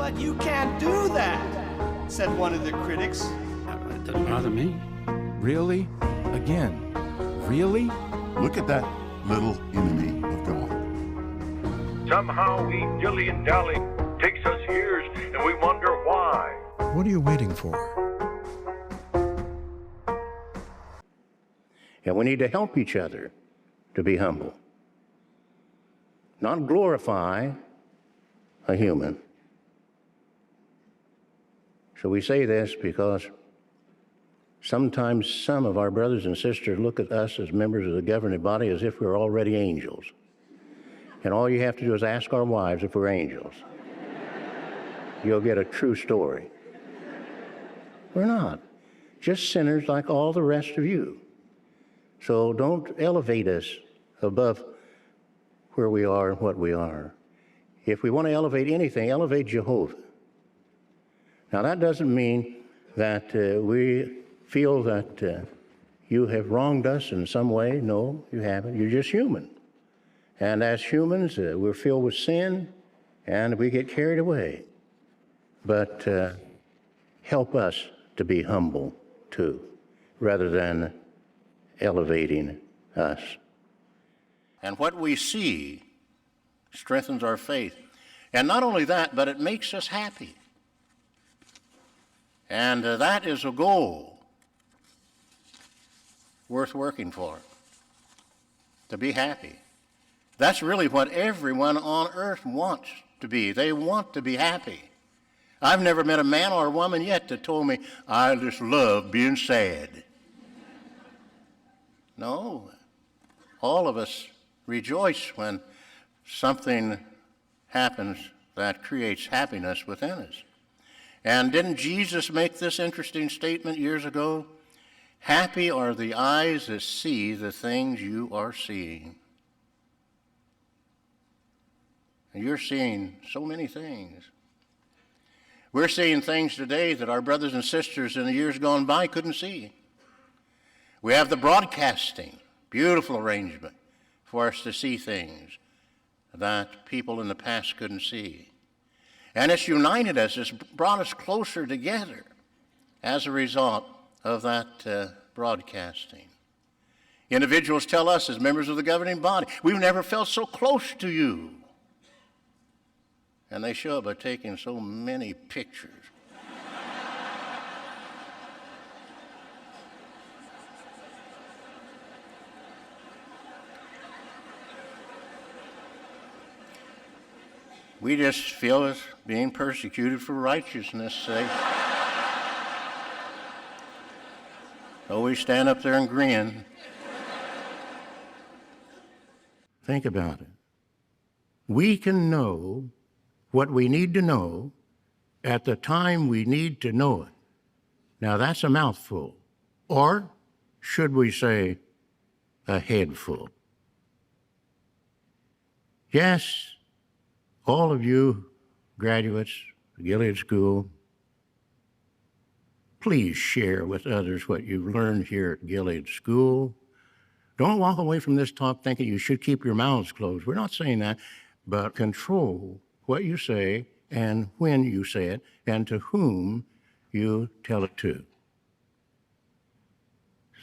But you can't do that, said one of the critics. It doesn't bother me. Really? Again? Really? Look at that little enemy of God. Somehow we dilly-and-dally. Takes us years, and we wonder why. What are you waiting for? And we need to help each other to be humble. Not glorify a human. So we say this because sometimes some of our brothers and sisters look at us as members of the governing body as if we're already angels. And all you have to do is ask our wives if we're angels. You'll get a true story. We're not. Just sinners like all the rest of you. So don't elevate us above where we are and what we are. If we want to elevate anything, elevate Jehovah. Now, that doesn't mean that we feel that you have wronged us in some way. No, you haven't. You're just human. And as humans, we're filled with sin, and we get carried away. But help us to be humble, too, rather than elevating us. And what we see strengthens our faith. And not only that, but it makes us happy. And that is a goal worth working for, to be happy. That's really what everyone on earth wants to be. They want to be happy. I've never met a man or a woman yet that told me, I just love being sad. No, all of us rejoice when something happens that creates happiness within us. And didn't Jesus make this interesting statement years ago? Happy are the eyes that see the things you are seeing. And you're seeing so many things. We're seeing things today that our brothers and sisters in the years gone by couldn't see. We have the broadcasting, beautiful arrangement for us to see things that people in the past couldn't see. And it's united us, it's brought us closer together as a result of that broadcasting. Individuals tell us as members of the governing body, we've never felt so close to you. And they show up by taking so many pictures. We just feel as being persecuted for righteousness' sake. So we stand up there and grin. Think about it. We can know what we need to know at the time we need to know it. Now that's a mouthful. Or should we say a headful? Yes, all of you graduates of Gilead School, please share with others what you've learned here at Gilead School. Don't walk away from this talk thinking you should keep your mouths closed. We're not saying that, but control what you say and when you say it and to whom you tell it to.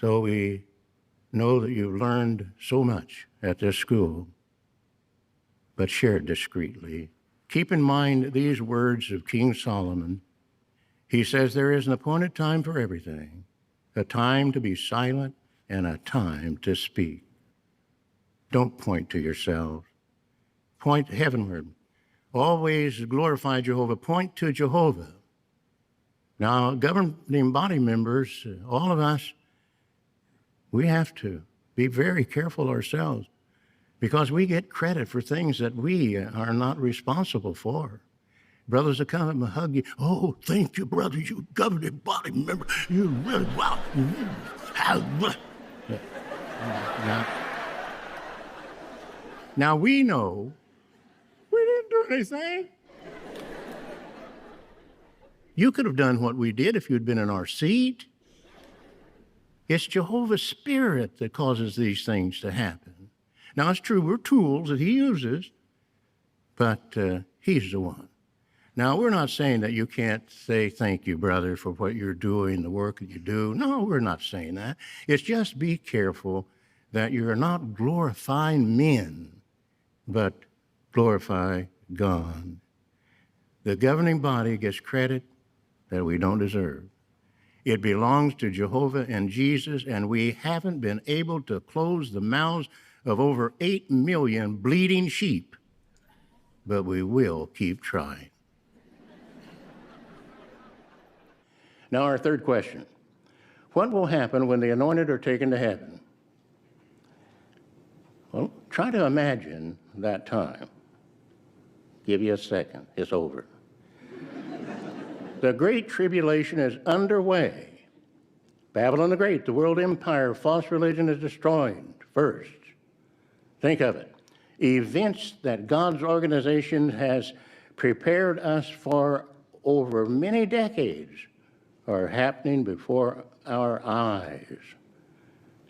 So we know that you've learned so much at this school, but share it discreetly. Keep in mind these words of King Solomon. He says there is an appointed time for everything, a time to be silent and a time to speak. Don't point to yourselves. Point heavenward. Always glorify Jehovah. Point to Jehovah. Now, governing body members, all of us, we have to be very careful ourselves because we get credit for things that we are not responsible for. Brothers will come up and hug you. Oh, thank you, brother, you governing body member. You really, wow. Now we know we didn't do anything. You could have done what we did if you'd been in our seat. It's Jehovah's Spirit that causes these things to happen. Now, it's true, we're tools that he uses, but he's the one. Now, we're not saying that you can't say thank you, brother, for what you're doing, the work that you do. No, we're not saying that. It's just be careful that you're not glorifying men, but glorify God. The governing body gets credit that we don't deserve. It belongs to Jehovah and Jesus, and we haven't been able to close the mouths of over 8 million bleating sheep, but we will keep trying. Now, our third question. What will happen when the anointed are taken to heaven? Well, try to imagine that time. Give you a second. It's over. The Great Tribulation is underway. Babylon the Great, the world empire, false religion is destroyed first. Think of it. Events that God's organization has prepared us for over many decades are happening before our eyes.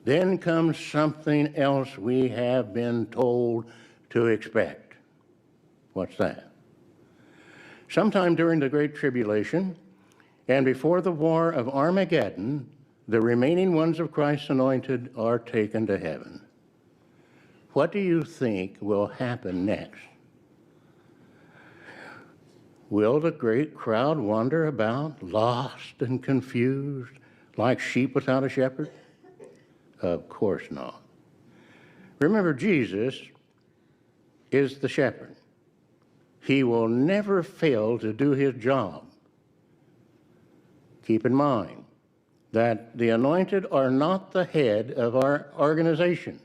Then comes something else we have been told to expect. What's that? Sometime during the Great Tribulation and before the war of Armageddon, the remaining ones of Christ's anointed are taken to heaven. What do you think will happen next? Will the great crowd wander about, lost and confused, like sheep without a shepherd? Of course not. Remember, Jesus is the shepherd. He will never fail to do his job. Keep in mind that the anointed are not the head of our organization.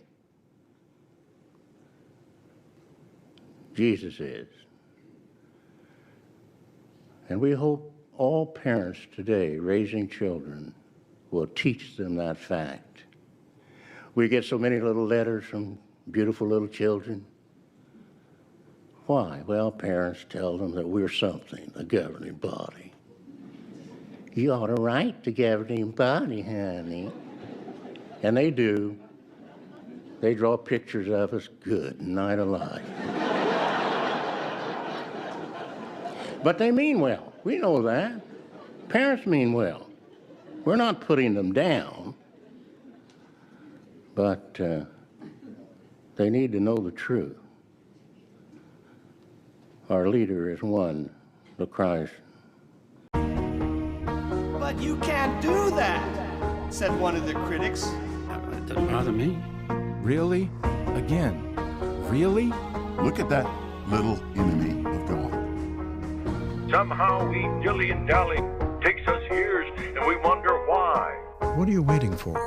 Jesus is. And we hope all parents today raising children will teach them that fact. We get so many little letters from beautiful little children. Why? Well, parents tell them that we're something, a governing body. You ought to write the governing body, honey. And they do. They draw pictures of us. Good night alive. But they mean well. We know that. Parents mean well. We're not putting them down. But they need to know the truth. Our leader is one, the Christ. But you can't do that, said one of the critics. It doesn't bother me. Really? Again, really? Look at that little enemy of God. Somehow we dilly and dally. Takes us years, and we wonder why. What are you waiting for?